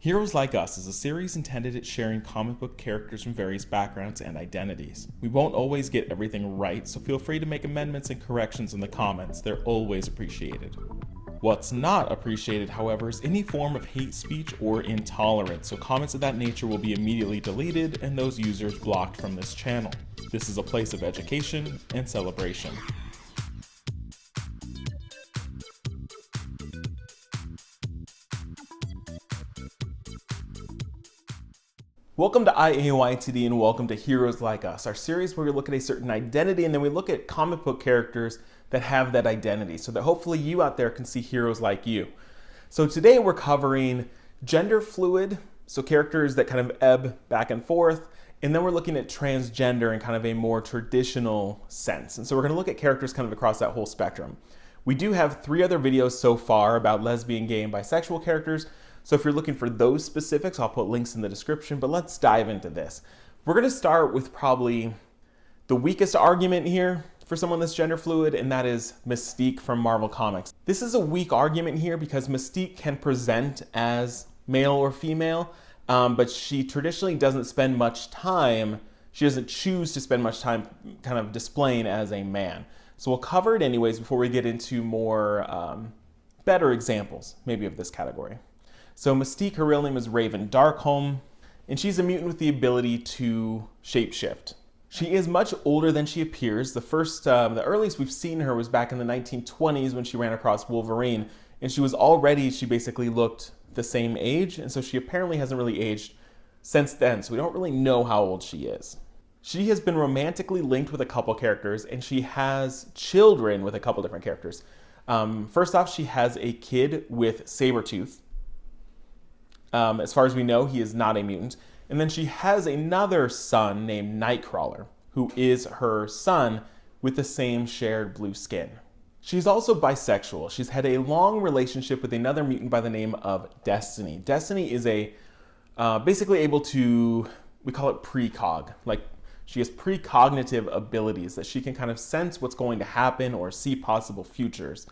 Heroes Like Us is a series intended at sharing comic book characters from various backgrounds and identities. We won't always get everything right, so feel free to make amendments and corrections in the comments. They're always appreciated. What's not appreciated, however, is any form of hate speech or intolerance, so comments of that nature will be immediately deleted and those users blocked from this channel. This is a place of education and celebration. Welcome to IAYTD and welcome to Heroes Like Us, our series where we look at a certain identity and then we look at comic book characters that have that identity so that hopefully you out there can see heroes like you. So today we're covering gender fluid, so characters that kind of ebb back and forth, and then we're looking at transgender in kind of a more traditional sense. And so we're going to look at characters kind of across that whole spectrum. We do have 3 other videos so far about lesbian, gay, and bisexual characters. So if you're looking for those specifics, I'll put links in the description, but let's dive into this. We're going to start with probably the weakest argument here for someone that's gender fluid, and that is Mystique from Marvel Comics. This is a weak argument here because Mystique can present as male or female, but she traditionally doesn't spend much time, she doesn't choose to spend much time kind of displaying as a man. So we'll cover it anyways before we get into more better examples, maybe of this category. So Mystique, her real name is Raven Darkholme, and she's a mutant with the ability to shapeshift. She is much older than she appears. The earliest we've seen her was back in the 1920s when she ran across Wolverine, and she basically looked the same age, and so she apparently hasn't really aged since then, so we don't really know how old she is. She has been romantically linked with a couple characters, and she has children with a couple different characters. First off, she has a kid with Sabretooth. As far as we know, he is not a mutant. And then she has another son named Nightcrawler, who is her son with the same shared blue skin. She's also bisexual. She's had a long relationship with another mutant by the name of Destiny. Destiny is basically able to, we call it precog. Like, she has precognitive abilities that she can kind of sense what's going to happen or see possible futures.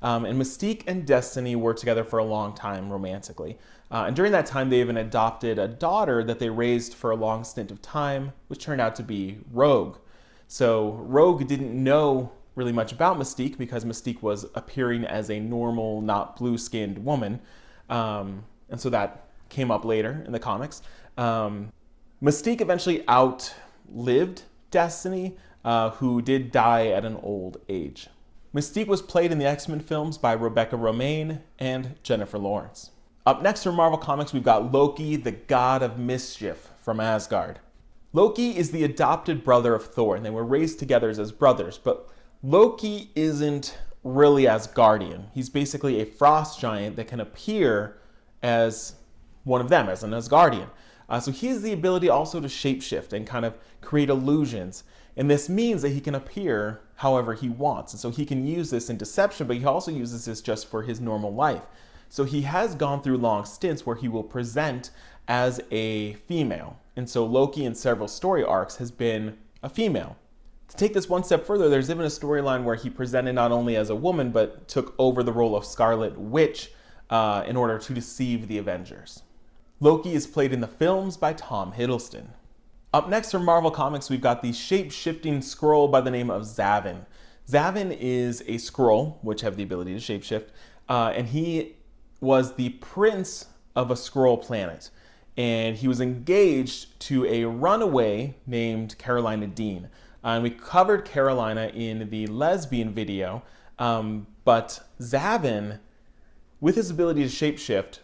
And Mystique and Destiny were together for a long time romantically. And during that time, they even adopted a daughter that they raised for a long stint of time, which turned out to be Rogue. So Rogue didn't know really much about Mystique because Mystique was appearing as a normal, not blue-skinned woman. And so that came up later in the comics. Mystique eventually outlived Destiny, who did die at an old age. Mystique was played in the X-Men films by Rebecca Romijn and Jennifer Lawrence. Up next from Marvel Comics, we've got Loki, the god of mischief from Asgard. Loki is the adopted brother of Thor, and they were raised together as brothers, but Loki isn't really Asgardian. He's basically a frost giant that can appear as one of them, as an Asgardian. So he has the ability also to shapeshift and kind of create illusions. And this means that he can appear however he wants. And so he can use this in deception, but he also uses this just for his normal life. So he has gone through long stints where he will present as a female. And so Loki in several story arcs has been a female. To take this one step further, there's even a storyline where he presented not only as a woman, but took over the role of Scarlet Witch in order to deceive the Avengers. Loki is played in the films by Tom Hiddleston. Up next from Marvel Comics, we've got the shape-shifting Skrull by the name of Zavin. Zavin is a Skrull, which have the ability to shapeshift, and he was the prince of a Skrull planet. And he was engaged to a runaway named Carolina Dean. And we covered Carolina in the lesbian video, but Zavin, with his ability to shapeshift,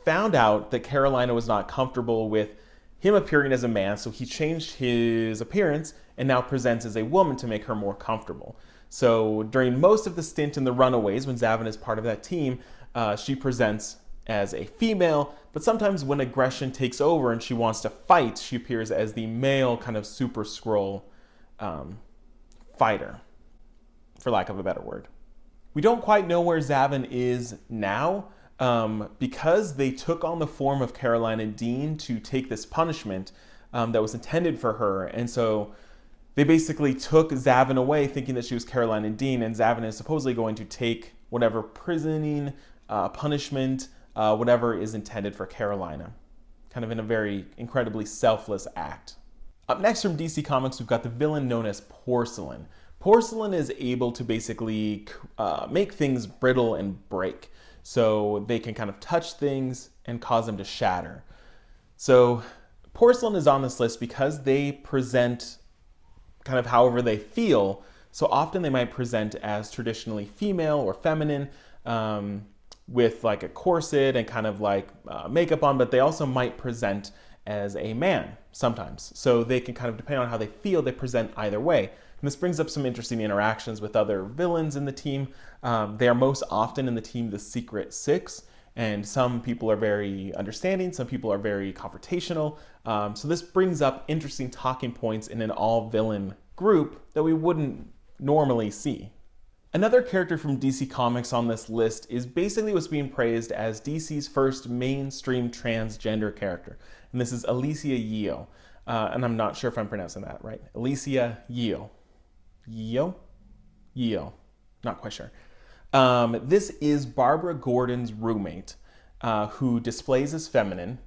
found out that Carolina was not comfortable with him appearing as a man, so he changed his appearance and now presents as a woman to make her more comfortable. So during most of the stint in the Runaways, when Zavin is part of that team, she presents as a female, but sometimes when aggression takes over and she wants to fight, she appears as the male kind of super Skrull fighter, for lack of a better word. We don't quite know where Zavin is now, because they took on the form of Carolina Dean to take this punishment that was intended for her. And so they basically took Zavin away thinking that she was Carolina Dean, and Zavin is supposedly going to take whatever prisoning punishment whatever is intended for Carolina, kind of in a very incredibly selfless act. Up next from DC Comics, we've got the villain known as Porcelain. Porcelain is able to basically make things brittle and break. So they can kind of touch things and cause them to shatter. So Porcelain is on this list because they present kind of however they feel. So often they might present as traditionally female or feminine, with like a corset and kind of like makeup on, but they also might present as a man sometimes. So they can kind of, depending on how they feel, they present either way. And this brings up some interesting interactions with other villains in the team. They are most often in the team the Secret Six, and some people are very understanding, some people are very confrontational. So this brings up interesting talking points in an all-villain group that we wouldn't normally see. Another character from DC Comics on this list is basically what's being praised as DC's first mainstream transgender character, and this is Alicia Yeo. And I'm not sure if I'm pronouncing that right. Alicia Yeo. Yeo. Not quite sure. This is Barbara Gordon's roommate, who displays as feminine,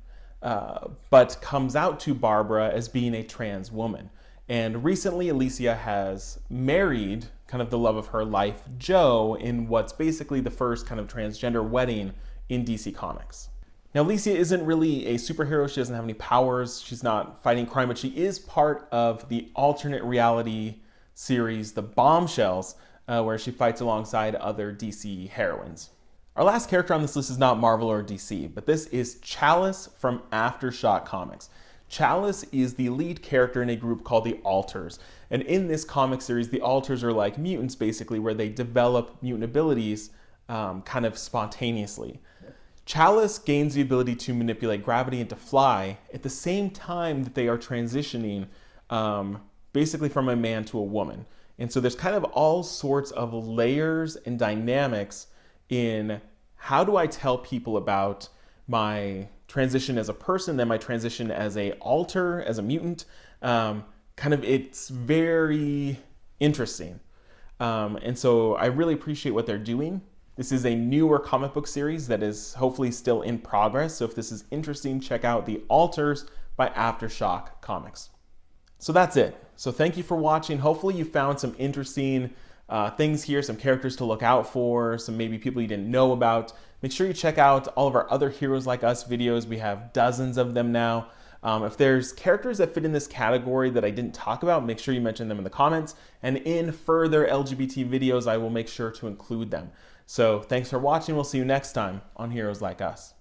but comes out to Barbara as being a trans woman. And recently, Alicia has married kind of the love of her life, Joe, in what's basically the first kind of transgender wedding in DC Comics. Now, Alicia isn't really a superhero. She doesn't have any powers. She's not fighting crime, but she is part of the alternate reality series, The Bombshells, where she fights alongside other DC heroines. Our last character on this list is not Marvel or DC, but this is Chalice from Aftershock Comics. Chalice is the lead character in a group called the Alters. And in this comic series, the Alters are like mutants, basically, where they develop mutant abilities kind of spontaneously. Chalice gains the ability to manipulate gravity and to fly at the same time that they are transitioning basically from a man to a woman. And so there's kind of all sorts of layers and dynamics in how do I tell people about my transition as a person, then my transition as a alter, as a mutant. It's very interesting. And so I really appreciate what they're doing. This is a newer comic book series that is hopefully still in progress. So if this is interesting, check out The Alters by Aftershock Comics. So that's it. So thank you for watching. Hopefully you found some interesting things here, some characters to look out for, some maybe people you didn't know about. Make sure you check out all of our other Heroes Like Us videos. We have dozens of them now. If there's characters that fit in this category that I didn't talk about, make sure you mention them in the comments. And in further LGBT videos, I will make sure to include them. So thanks for watching. We'll see you next time on Heroes Like Us.